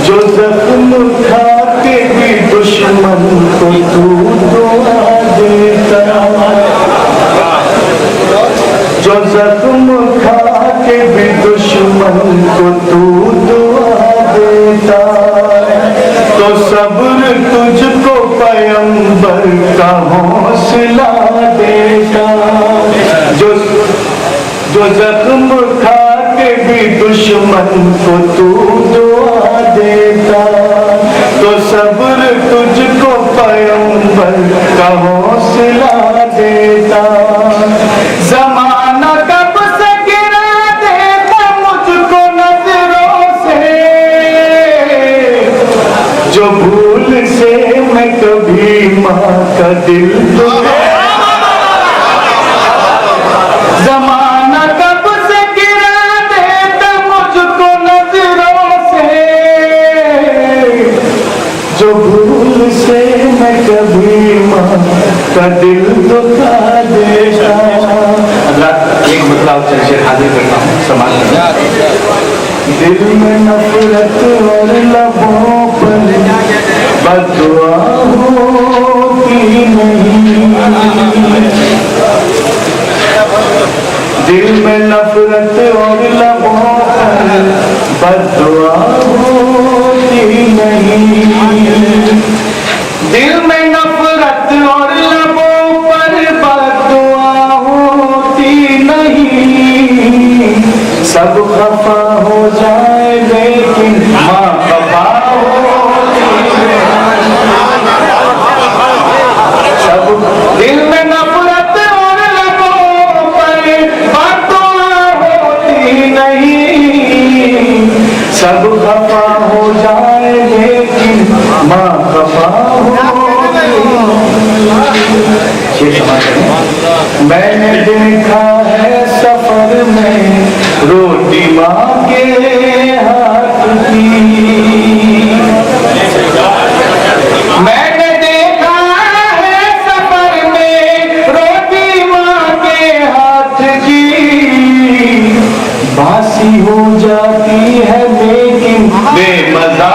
जो जख्म खा के भी दुश्मन को तू दुआ देता, जो जख्म खा के भी दुश्मन को तू दुआ देता, तो सब्र तुझको पैगंबर का हौसला देता। जो जख्म खा के भी दुश्मन को तू दुआ देता, तो सब्र तुझको पैगंबर का हौसला देता। ज़माना कब से गिरा देता मुझको नजरों से, जो भूल से मैं कभी माँ का दिल दुखा। ज़माना कब से गिरा देता मुझको नजरों से, जो भूल से मैं कभी माँ का दिल दुखा देता। एक मतलब शेर हाजिर करता हूँ समाज में। दिल में नफरत और लबों पर बददुआ होती नहीं, दिल में नफरत और लबों पर बददुआ होती नहीं, दिल में नफरत और लबों पर बददुआ होती नहीं। सब खफा हो जाए लेकिन माँ खफा होती नहीं। सब दिल में नफरत और लबों पर बददुआ होती नहीं। सब खफा हो जाए लेकिन माँ खफा होती नहीं। मैंने देखा है सफर में रोटी माँ के हाथ की, मैंने देखा है सफर में रोटी माँ के हाथ की। बासी हो जाती है लेकिन बेमज़ा